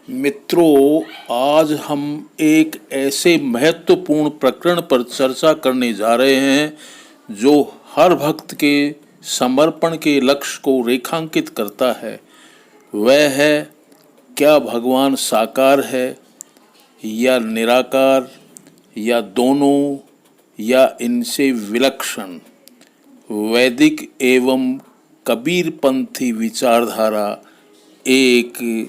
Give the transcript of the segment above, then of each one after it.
मित्रों, आज हम एक ऐसे महत्वपूर्ण प्रकरण पर चर्चा करने जा रहे हैं जो हर भक्त के समर्पण के लक्ष्य को रेखांकित करता है। वह है, क्या भगवान साकार है या निराकार या दोनों या इनसे विलक्षण। वैदिक एवं कबीरपंथी विचारधारा एक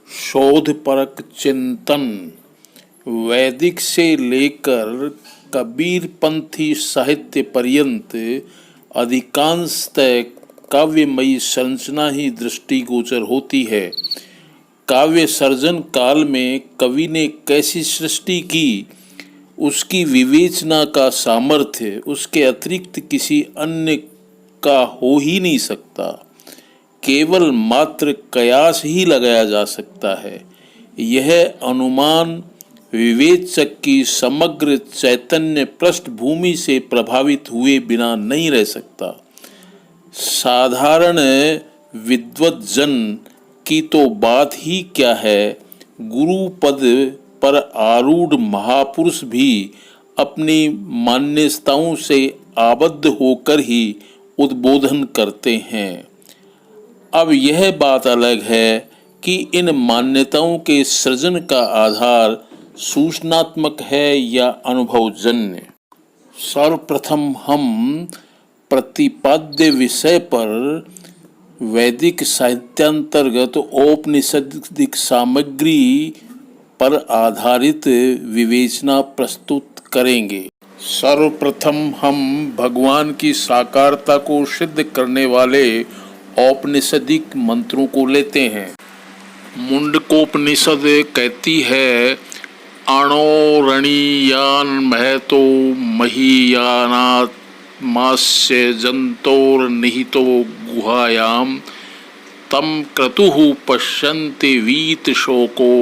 शोधपरक चिंतन। वैदिक से लेकर कबीरपंथी साहित्य पर्यंत अधिकांशतः काव्यमयी संरचना ही दृष्टिगोचर होती है। काव्य सर्जन काल में कवि ने कैसी सृष्टि की, उसकी विवेचना का सामर्थ्य उसके अतिरिक्त किसी अन्य का हो ही नहीं सकता। केवल मात्र कयास ही लगाया जा सकता है। यह अनुमान विवेचक की समग्र चैतन्य पृष्ठभूमि से प्रभावित हुए बिना नहीं रह सकता। साधारण विद्वज्जन की तो बात ही क्या है, गुरु पद पर आरूढ़ महापुरुष भी अपनी मान्यताओं से आबद्ध होकर ही उद्बोधन करते हैं। अब यह बात अलग है कि इन मान्यताओं के सृजन का आधार सूचनात्मक है या अनुभवजन्य। सर्वप्रथम हम प्रतिपाद्य विषय पर वैदिक साहित्यांतर्गत औपनिषदिक सामग्री पर आधारित विवेचना प्रस्तुत करेंगे। सर्वप्रथम हम भगवान की साकारता को सिद्ध करने वाले औपनिषदिक मंत्रों को लेते हैं। मुंडकोपनिषद कहती है, अणोरणीयान महतो महीयानात् मास्य जंतोर निहितो गुहायाम तम क्रतुः पश्यन्ति वीत शोको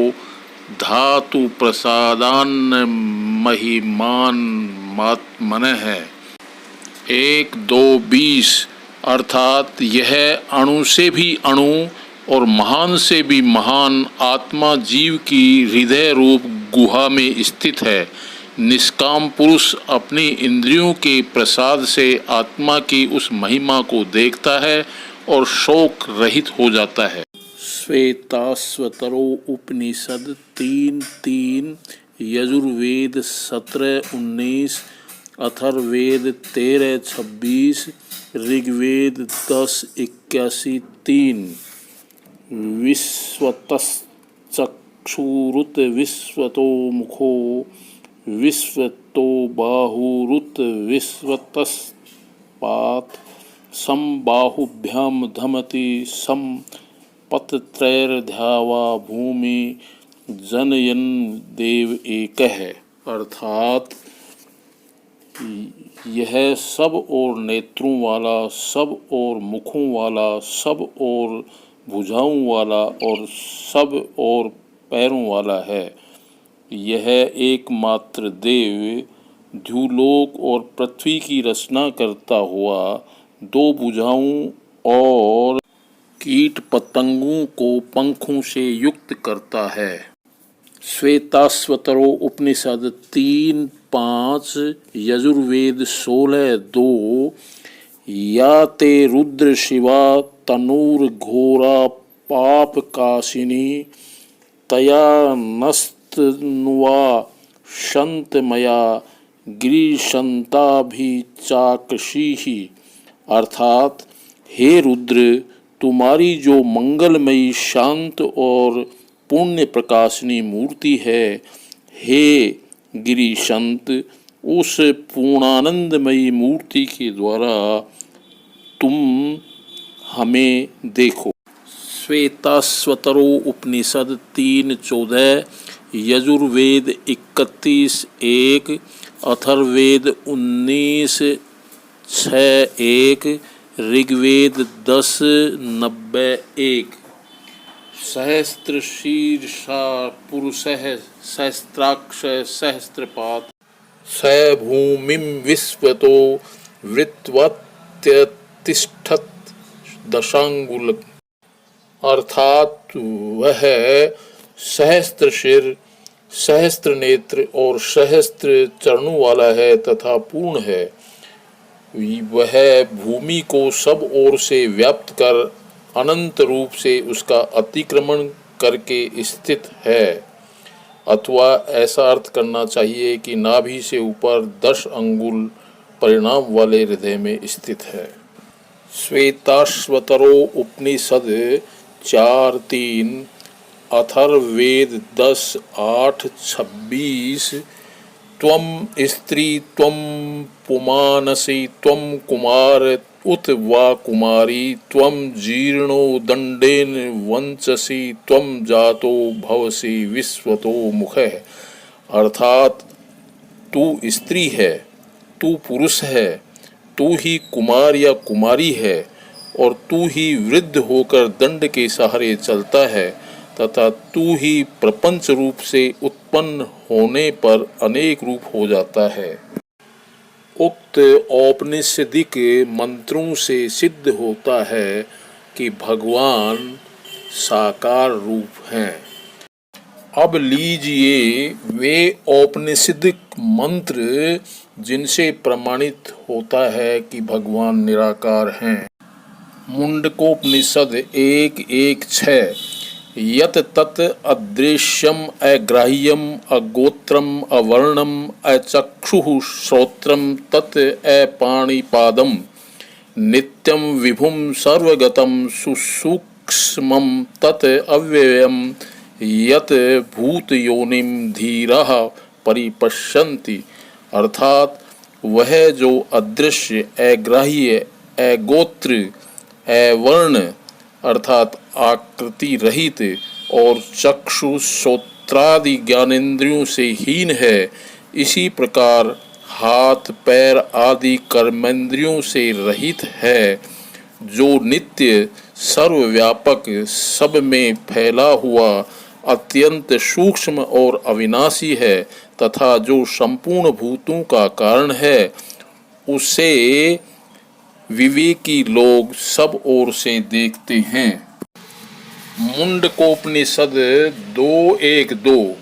धातु प्रसादान्न महिमान मात्मनः। 1-2-20 अर्थात यह अणु से भी अणु और महान से भी महान आत्मा जीव की हृदय रूप गुहा में स्थित है। निष्काम पुरुष अपनी इंद्रियों के प्रसाद से आत्मा की उस महिमा को देखता है और शोक रहित हो जाता है। श्वेताश्वतरो उपनिषद 3:3, यजुर्वेद 17:19, अथर्ववेद 13:26, ऋग्वेद 10:81-3। विश्वतश्चक्षुरुत विश्वतो मुखो विश्वतो बाहुरुत विश्वतस्पात् समबाहुभ्याम धमति सम पतत्रैर्ध्यावा भूमि जनयन देव एकः। अर्थात यह सब और नेत्रों वाला, सब और मुखों वाला, सब और भुजाओं वाला और सब और पैरों वाला है। यह एकमात्र देव द्युलोक और पृथ्वी की रचना करता हुआ दो भुजाओं और कीट पतंगों को पंखों से युक्त करता है। श्वेताश्वतरो उपनिषद 3:5, यजुर्वेद 16:2, या ते रुद्र शिवा तनूर घोरा पाप काशिनी तया नस्तनुवा शंतमया गिरीशंता भी चाकशीही। अर्थात हे रुद्र, तुम्हारी जो मंगलमयी शांत और पुण्य प्रकाशनी मूर्ति है, हे गिरीशंत, उस पूर्णानंदमयी मूर्ति के द्वारा तुम हमें देखो। श्वेताश्वतरो उपनिषद 3:14, यजुर्वेद 31:1, अथर्ववेद 19:6-1, ऋग्वेद 10:91। सहस्त्र शीर्षा पुरुषः सहस्त्राक्ष सहस्त्रपाद स भूमिं विश्वतो वृत्वत्यतिष्ठत् दशांगुल। अर्थात वह सहस्त्र सिर, सहस्त्र नेत्र और सहस्त्र चरणों वाला है तथा पूर्ण है। वह भूमि को सब ओर से व्याप्त कर अनंत रूप से उसका अतिक्रमण करके स्थित है। अथवा ऐसा अर्थ करना चाहिए कि नाभि से ऊपर 10 अंगुल परिणाम वाले हृदय में स्थित है। श्वेताश्वतरो उपनिषद 4:3, अथर्ववेद 10:8-26। त्वं स्त्री त्वं पुमानसि त्वं कुमार उत वा कुमारी त्वं जीर्णो दंडेन वंचसि त्वं जातो भवसि विश्वतो मुखः। अर्थात तू स्त्री है, तू पुरुष है, तू ही कुमार या कुमारी है और तू ही वृद्ध होकर दंड के सहारे चलता है तथा तू ही प्रपंच रूप से उत्पन्न होने पर अनेक रूप हो जाता है। उक्त औपनिषदिक मंत्रों से सिद्ध होता है कि भगवान साकार रूप हैं। अब लीजिए वे औपनिषदिक मंत्र जिनसे प्रमाणित होता है कि भगवान निराकार हैं। मुंडकोपनिषद 1:1-6। यत तत् अदृश्यम अग्राह्यम अगोत्रम अवर्णम अचक्षुः श्रोत्रम तत् अपाणिपादम नित्यम विभुम सर्वगतम सुसूक्ष्मम तत् अव्ययम यत भूत योनिम धीराः परिपश्यन्ति। अर्थात वह जो अदृश्य, अग्राह्य, अगोत्र, अवर्ण अर्थात आकृति रहित और चक्षु श्रोत्रादि ज्ञानेंद्रियों से हीन है, इसी प्रकार हाथ पैर आदि कर्मेंद्रियों से रहित है, जो नित्य सर्वव्यापक सब में फैला हुआ अत्यंत सूक्ष्म और अविनाशी है तथा जो संपूर्ण भूतों का कारण है, उसे विवेकी लोग सब ओर से देखते हैं। मुंडकोपनिषद 2:1-2।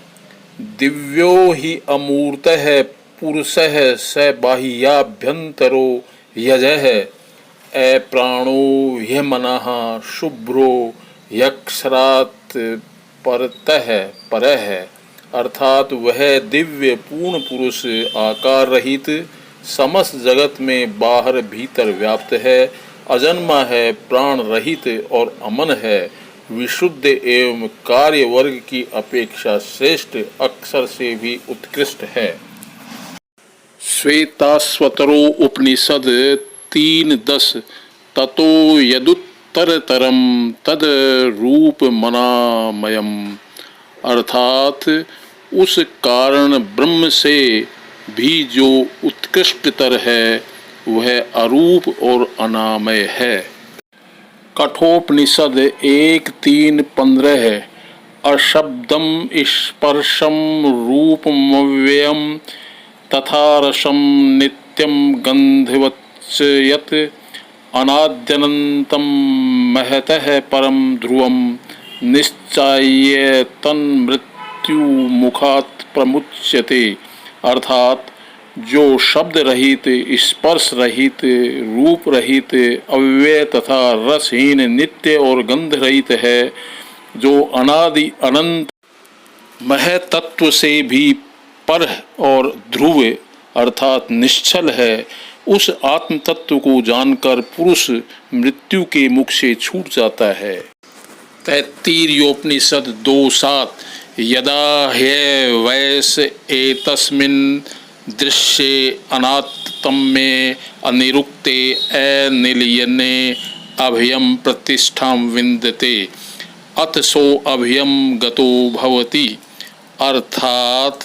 दिव्यो हि अमूर्तः पुरुषः स बाह्याभ्यंतरो यजः अप्राणो ह्यमनः शुभ्रो यक्षरात् परः। अर्थात वह दिव्य पूर्ण पुरुष आकार रहित समस्त जगत में बाहर भीतर व्याप्त है, अजन्मा है, प्राण रहित और अमन है, विशुद्ध एवं कार्य वर्ग की अपेक्षा श्रेष्ठ, अक्षर से भी उत्कृष्ट है। श्वेताश्वतरो उपनिषद 3:10। ततो यदुत्तरतरम तद रूप मनामयम। अर्थात उस कारण ब्रह्म से भी जो उत्कृष्टतर है वह अरूप और अनामय है। कठोपनिषद 1:3-15 है। अशब्दम स्पर्शम रूपमव्ययम तथा रसम नित्यम गंधवच्च यत् अनाद्यनंतम महतः परम ध्रुवम निश्चाय्य तन्मृत्यु मुखात् प्रमुच्यते। अर्थात जो शब्द रहित, स्पर्श रहित, रूप रहित, अव्यय तथा रसहीन, नित्य और गंध रहित है, जो अनादि अनंत महतत्व से भी पर और ध्रुव अर्थात निश्चल है, उस आत्म तत्व को जानकर पुरुष मृत्यु के मुख से छूट जाता है। तैत्तिरीयोपनिषद 2:7। यदा ह्यवैष एतस्मिन् दृश्ये अनात्तम्ये अनिरुक्ते अनिलयने अभयं प्रतिष्ठां विन्दते अथ सो अभयं गतो भवति। अर्थात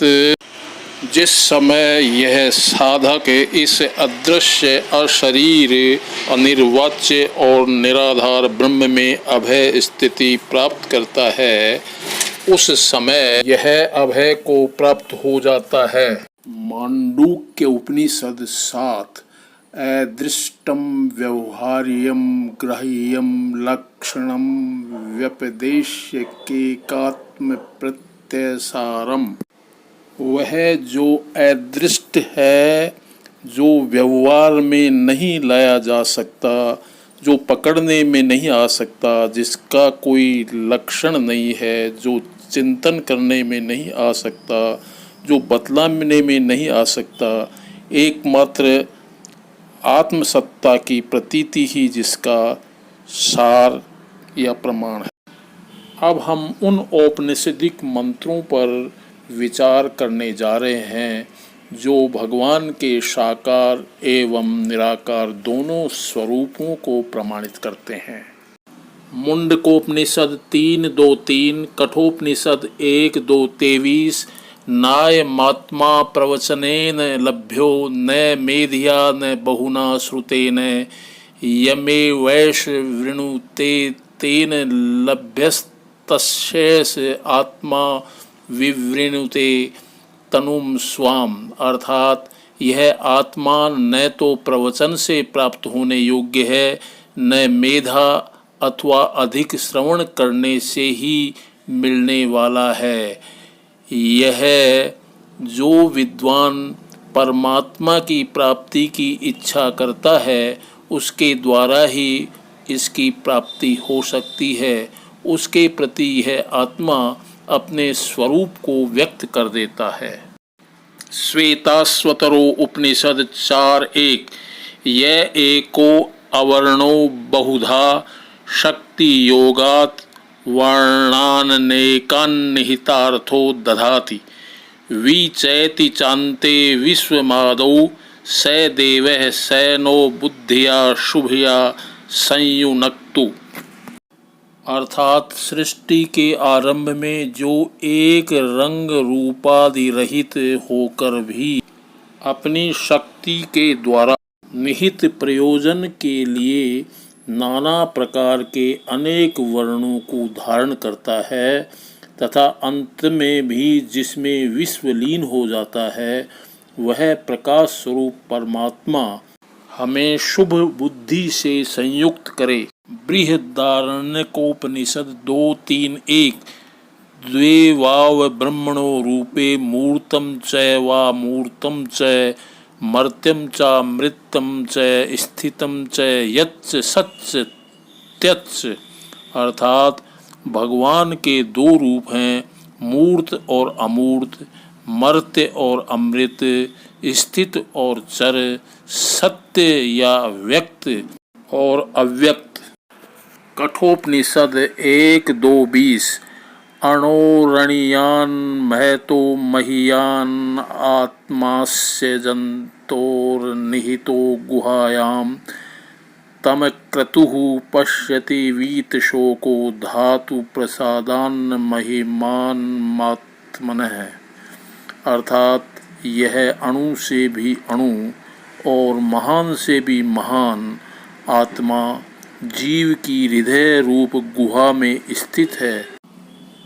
जिस समय यह साधक इस अदृश्य, अशरीर, अनिर्वाच्य और निराधार ब्रह्म में अभय स्थिति प्राप्त करता है, उस समय यह अभय को प्राप्त हो जाता है। मांडूक्य उपनिषद 7। अदृष्टम व्यवहार्यम ग्राह्यम लक्षणम व्यपदेश्य के आत्म प्रत्यसारम, वह जो अदृष्ट है, जो व्यवहार में नहीं लाया जा सकता, जो पकड़ने में नहीं आ सकता, जिसका कोई लक्षण नहीं है, जो चिंतन करने में नहीं आ सकता, जो बतलाने में नहीं आ सकता, एकमात्र आत्मसत्ता की प्रतीति ही जिसका सार या प्रमाण है। अब हम उन औपनिषदिक मंत्रों पर विचार करने जा रहे हैं जो भगवान के साकार एवं निराकार दोनों स्वरूपों को प्रमाणित करते हैं। मुंडकोपनिषद 3:2-3, कठोपनिषद 1:2-23, नायमात्मा प्रवचनेन लभ्यो न मेधिया न बहुना श्रुतेन यमे वैश वृणुते तेन लभ्यस्तस्यैष आत्मा विवृणुते तनुम स्वाम, अर्थात यह आत्मा न तो प्रवचन से प्राप्त होने योग्य है, न मेधा अथवा अधिक श्रवण करने से ही मिलने वाला है। यह जो विद्वान परमात्मा की प्राप्ति की इच्छा करता है उसके द्वारा ही इसकी प्राप्ति हो सकती है। उसके प्रति यह आत्मा अपने स्वरूप को व्यक्त कर देता है। श्वेताश्वतरो उपनिषद 4:1, यह एको अवर्णो बहुधा शक्ति योगात् वर्णानेकान्निहितार्थो दधाति विचैति चान्ते विश्वमादौ स देवः स नो बुद्धिया शुभया संयुनक्तु, अर्थात सृष्टि के आरंभ में जो एक रंग रूपादि रहित होकर भी अपनी शक्ति के द्वारा निहित प्रयोजन के लिए नाना प्रकार के अनेक वर्णों को धारण करता है तथा अंत में भी जिसमें विश्वलीन हो जाता है, वह प्रकाश स्वरूप परमात्मा हमें शुभ बुद्धि से संयुक्त करे। बृहदारण्यकोपनिषद 2:3-1, द्वे वाव ब्रह्मणो रूपे मूर्तं च वा मूर्तं च मर्त्यं च मृत्यं च स्थितं च यच्च सच्च त्यच्च, अर्थात भगवान के दो रूप हैं, मूर्त और अमूर्त, मर्त्य और अमृत, स्थित और चर, सत्य या व्यक्त और अव्यक्त। कठोपनिषद 1:2-20, अणोरणीयान महतो महीयान आत्मास्य जंतोर्निहितो गुहायाम तमक्रतुः पश्यति वीतशोको धातु प्रसादान्न महिमान्मात्मनः, अर्थात यह अणु से भी अणु और महान से भी महान आत्मा जीव की हृदय रूप गुहा में स्थित है।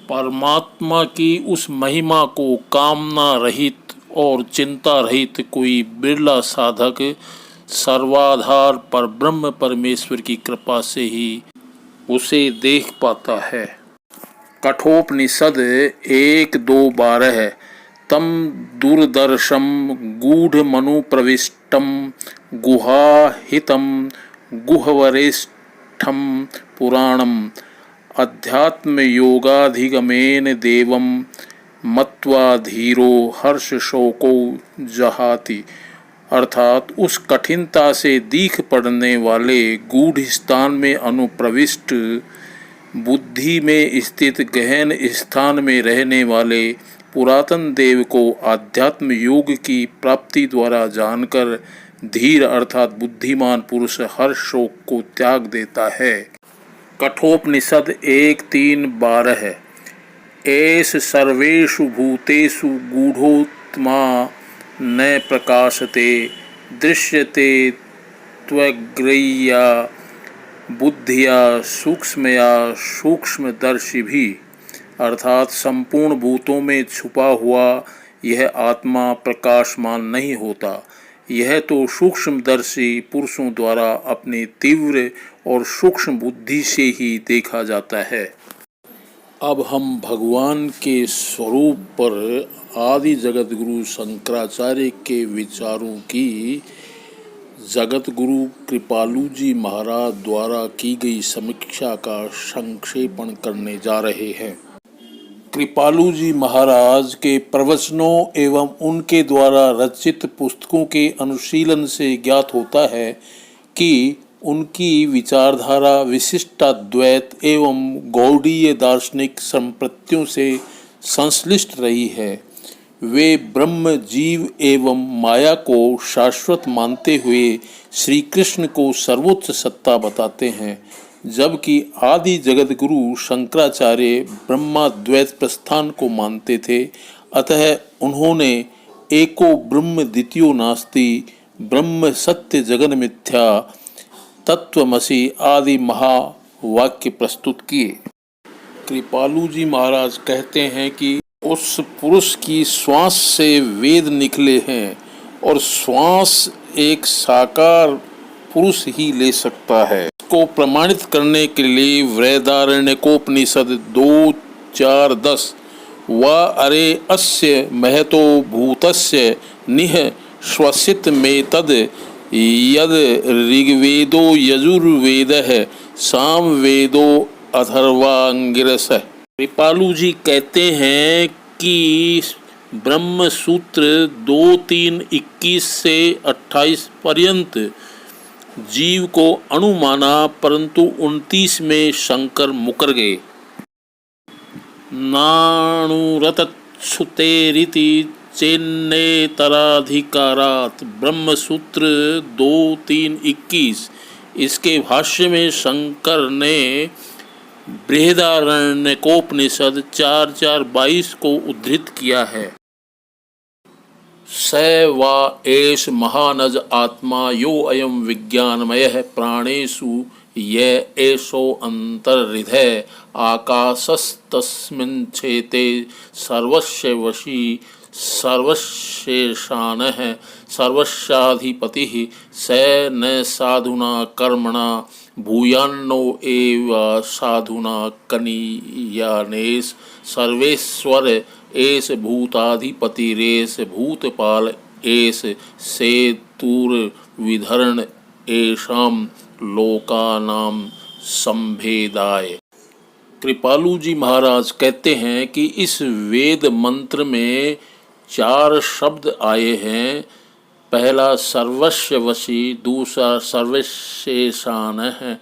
परमात्मा की उस महिमा को कामना रहित और चिंता रहित कोई बिरला साधक सर्वाधार पर ब्रह्म परमेश्वर की कृपा से ही उसे देख पाता है। कठोपनिषद 1:2-12, तम दूरदर्शम गूढ़मनुप्रविष्टम गुहाहितम गुहवरिष्ठम पुराणम अध्यात्म योगाधिगमेन देवम मत्वा धीरो हर्ष शोको जहाति, अर्थात उस कठिनता से दीख पड़ने वाले गूढ़ स्थान में अनुप्रविष्ट, बुद्धि में स्थित गहन स्थान में रहने वाले पुरातन देव को आध्यात्म योग की प्राप्ति द्वारा जानकर धीर अर्थात बुद्धिमान पुरुष हर शोक को त्याग देता है। कठोपनिषद 1:3-12, एष सर्वेषु भूतेषु गूढ़ोत्मा न प्रकाशते दृश्यते त्वग्रय्या बुद्धिया सूक्ष्मया सूक्ष्मदर्शिभिः, अर्थात संपूर्ण भूतों में छुपा हुआ यह आत्मा प्रकाशमान नहीं होता, यह तो सूक्ष्मदर्शी पुरुषों द्वारा अपनी तीव्र और सूक्ष्म बुद्धि से ही देखा जाता है। अब हम भगवान के स्वरूप पर आदि जगत गुरु शंकराचार्य के विचारों की जगत गुरु कृपालु जी महाराज द्वारा की गई समीक्षा का संक्षेपण करने जा रहे हैं। कृपालु जी महाराज के प्रवचनों एवं उनके द्वारा रचित पुस्तकों के अनुशीलन से ज्ञात होता है कि उनकी विचारधारा विशिष्टाद्वैत एवं गौड़ीय दार्शनिक संप्रत्तियों से संश्लिष्ट रही है। वे ब्रह्म, जीव एवं माया को शाश्वत मानते हुए श्री कृष्ण को सर्वोच्च सत्ता बताते हैं, जबकि आदि जगत गुरु शंकराचार्य ब्रह्माद्वैत प्रस्थान को मानते थे। अतः उन्होंने एको ब्रह्म द्वितीयो नास्ति, ब्रह्म सत्य जगन मिथ्या, तत्वमसि आदि महावाक्य प्रस्तुत किए। कृपालु जी महाराज कहते हैं कि उस पुरुष की श्वास से वेद निकले हैं और श्वास एक साकार पुरुष ही ले सकता है। को प्रमाणित करने के लिए वृहदारण्यकोपनिषद 2:4-10 व अरे अस्य महतो भूतस्य निह श्वसित में तद यद ऋग्वेदो यजुर्वेदः सामवेदो अथर्वांगिरसः। कृपालु जी कहते हैं कि ब्रह्म सूत्र 2:3-21 से 28 पर्यंत जीव को अणु माना, परंतु 29 में शंकर मुकर गए। नाणुरतच्छुतेरिति चेन्नेतराधिकारात् ब्रह्म सूत्र 2:3-21। इसके भाष्य में शंकर ने बृहदारण्यकोपनिषद 4:4-22 को उद्धृत किया है। स वा एष महानज आत्मा यो अयम विज्ञानमयः प्राणेषु य एषो अंतर्हृदय आकाशस्तस्मिन्छेते सर्वस्य वशी सर्वशेषानः सर्वस्याधिपतिः स न साधुना कर्मणा भूयान्नो एव साधुना कनीयानेश सर्वेश्वर एष भूताधिपतिरेष भूतपाल एष सेतुर्विधरण एषां लोकानां संभेदाय। कृपालु जी महाराज कहते हैं कि इस वेद मंत्र में 4 शब्द आए हैं। पहला सर्वस्य वशी, दूसरा सर्वशेषान है,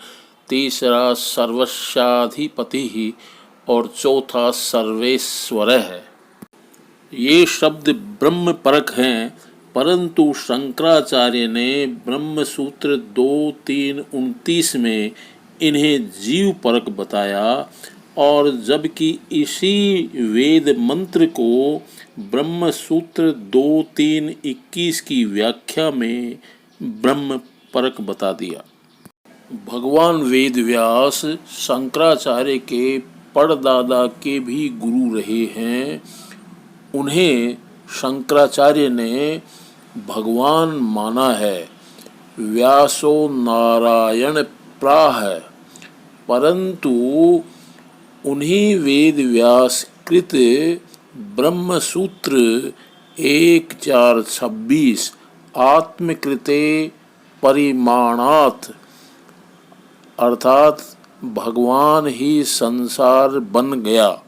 तीसरा सर्वस्याधिपति और चौथा सर्वेश्वर है। ये शब्द ब्रह्म परक हैं, परंतु शंकराचार्य ने ब्रह्म सूत्र 2:3-29 में इन्हें जीव परक बताया, और जबकि इसी वेद मंत्र को ब्रह्म सूत्र 2:3-21 की व्याख्या में ब्रह्म परक बता दिया। भगवान वेद व्यास शंकराचार्य के परदादा के भी गुरु रहे हैं। उन्हें शंकराचार्य ने भगवान माना है। व्यासो नारायण प्राह, परंतु उन्हीं वेद व्यास कृत ब्रह्म सूत्र 1:4-26 आत्मकृते परिमाणात् अर्थात भगवान ही संसार बन गया।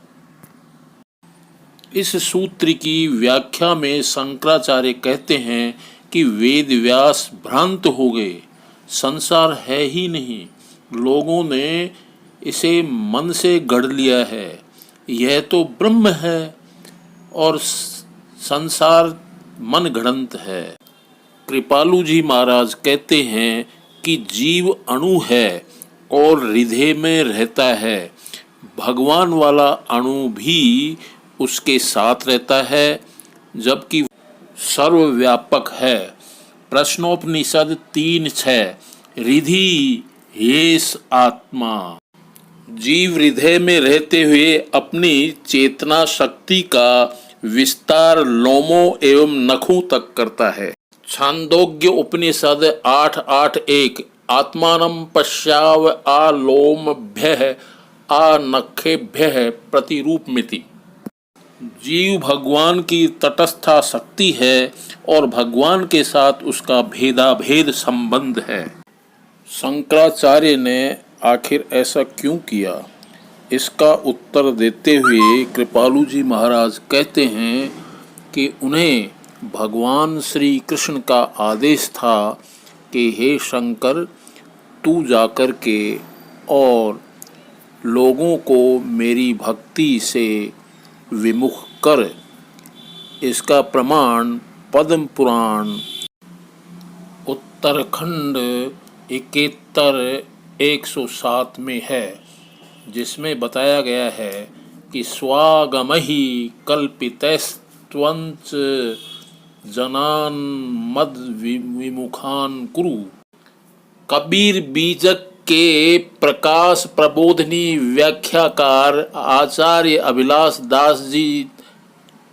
इस सूत्र की व्याख्या में शंकराचार्य कहते हैं कि वेद व्यास भ्रांत हो गए, संसार है ही नहीं, लोगों ने इसे मन से गढ़ लिया है, यह तो ब्रह्म है और संसार मन गढ़ंत है। कृपालु जी महाराज कहते हैं कि जीव अणु है और हृदय में रहता है। भगवान वाला अणु भी उसके साथ रहता है, जबकि सर्वव्यापक है। प्रश्नोपनिषद 3:6 रिधि येष आत्मा। जीव हृदय में रहते हुए अपनी चेतना शक्ति का विस्तार लोमों एवं नखों तक करता है। छांदोग्य उपनिषद 8:8-1 आत्मानं पश्याव आलोमभ्यः आनखेभ्यः प्रतिरूपमिति। जीव भगवान की तटस्था शक्ति है और भगवान के साथ उसका भेदाभेद संबंध है। शंकराचार्य ने आखिर ऐसा क्यों किया, इसका उत्तर देते हुए कृपालु जी महाराज कहते हैं कि उन्हें भगवान श्री कृष्ण का आदेश था कि हे शंकर, तू जाकर के और लोगों को मेरी भक्ति से विमुख कर। इसका प्रमाण पद्म पुराण उत्तरखंड 71 107 में है, जिसमें बताया गया है कि स्वागमहि कल्पितस्त्वंच जनान मद विमुखान कुरु। कबीर बीजक के प्रकाश प्रबोधनी व्याख्याकार आचार्य अभिलाष दास जी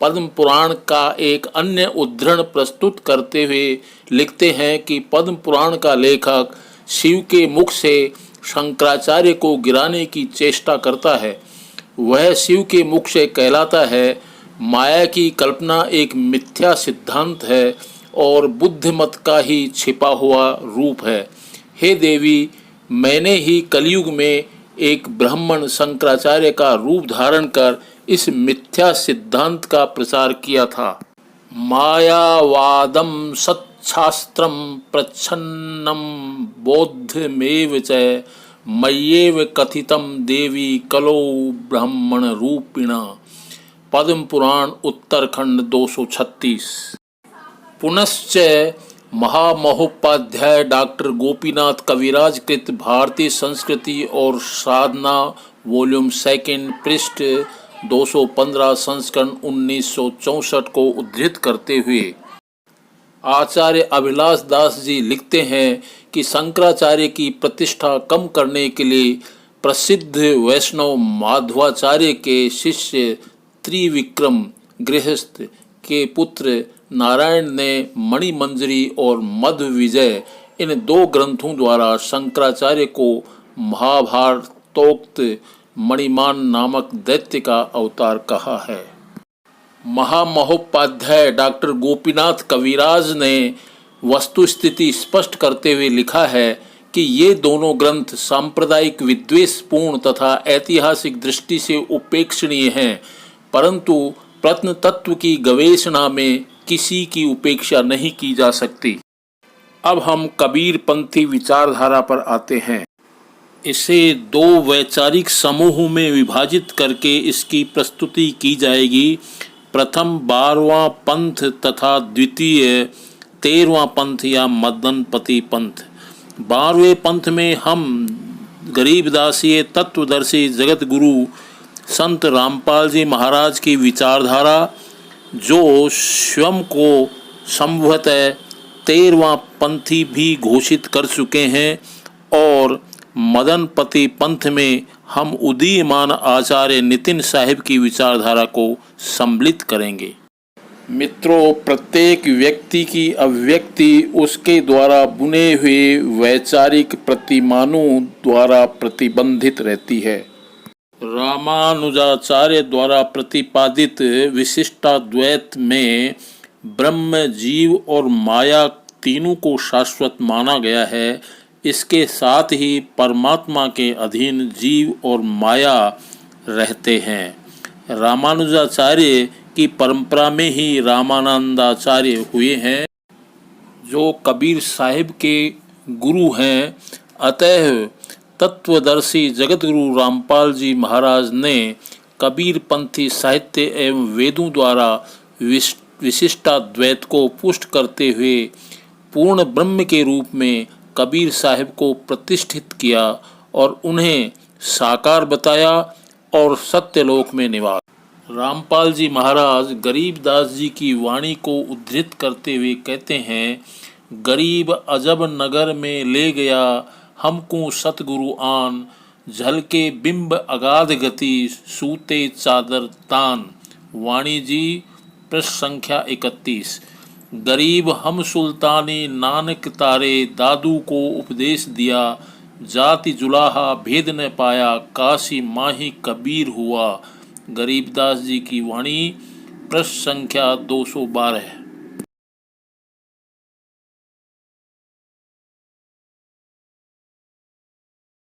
पद्म पुराण का एक अन्य उद्धरण प्रस्तुत करते हुए लिखते हैं कि पद्म पुराण का लेखक शिव के मुख से शंकराचार्य को गिराने की चेष्टा करता है। वह शिव के मुख से कहलाता है, माया की कल्पना एक मिथ्या सिद्धांत है और बुद्ध मत का ही छिपा हुआ रूप है। हे देवी, मैंने ही कलयुग में एक ब्राह्मण शंकराचार्य का रूप धारण कर इस मिथ्या सिद्धांत का प्रचार किया था। मायावादम सच्छास्त्रम प्रच्छन्नम बौद्धमेव च मय्येव कथितम देवी कलो ब्राह्मण रूपिणा। पद्म पुराण उत्तरखंड 236। पुनश्च महामहोपाध्याय डॉक्टर गोपीनाथ कविराज कृत भारतीय संस्कृति और साधना वॉल्यूम 2 पृष्ठ 215 संस्करण 1964 को उद्धृत करते हुए आचार्य अभिलाष दास जी लिखते हैं कि शंकराचार्य की प्रतिष्ठा कम करने के लिए प्रसिद्ध वैष्णव माध्वाचार्य के शिष्य त्रिविक्रम गृहस्थ के पुत्र नारायण ने मणिमंजरी और मध्व विजय इन 2 ग्रंथों द्वारा शंकराचार्य को महाभारतोक्त मणिमान नामक दैत्य का अवतार कहा है। महामहोपाध्याय डॉक्टर गोपीनाथ कविराज ने वस्तुस्थिति स्पष्ट करते हुए लिखा है कि ये दोनों ग्रंथ सांप्रदायिक विद्वेषपूर्ण तथा ऐतिहासिक दृष्टि से उपेक्षणीय हैं, परंतु प्रत्नतत्व की गवेषणा में किसी की उपेक्षा नहीं की जा सकती। अब हम कबीरपंथी विचारधारा पर आते हैं। इसे 2 वैचारिक समूहों में विभाजित करके इसकी प्रस्तुति की जाएगी। प्रथम 12वां पंथ तथा द्वितीय 13वां पंथ या मदनपति पंथ। 12वें पंथ में हम गरीबदासीय तत्वदर्शी जगत गुरु संत रामपाल जी महाराज की विचारधारा, जो स्वयं को संभवतः 13वां पंथी भी घोषित कर चुके हैं, और मदनपति पंथ में हम उदीयमान आचार्य नितिन साहिब की विचारधारा को सम्मिलित करेंगे। मित्रों, प्रत्येक व्यक्ति की अभिव्यक्ति उसके द्वारा बुने हुए वैचारिक प्रतिमानों द्वारा प्रतिबंधित रहती है। रामानुजाचार्य द्वारा प्रतिपादित विशिष्टाद्वैत में ब्रह्म, जीव और माया तीनों को शाश्वत माना गया है। इसके साथ ही परमात्मा के अधीन जीव और माया रहते हैं। रामानुजाचार्य की परंपरा में ही रामानंदाचार्य हुए हैं, जो कबीर साहिब के गुरु हैं। अतः तत्वदर्शी जगतगुरु रामपाल जी महाराज ने कबीरपंथी साहित्य एवं वेदों द्वारा विशिष्टाद्वैत को पुष्ट करते हुए पूर्ण ब्रह्म के रूप में कबीर साहिब को प्रतिष्ठित किया और उन्हें साकार बताया और सत्यलोक में निवास। रामपाल जी महाराज गरीबदास जी की वाणी को उद्धृत करते हुए कहते हैं, गरीब अजब नगर में ले गया हमको सतगुरु आन, झलके बिंब अगाध गति सूते चादर तान। वाणी जी पृष्ठ संख्या 31। गरीब हम सुल्तानी नानक तारे, दादू को उपदेश दिया जाति जुलाहा भेद न पाया, काशी माही कबीर हुआ। गरीबदास जी की वाणी, पृष्ठ संख्या 212।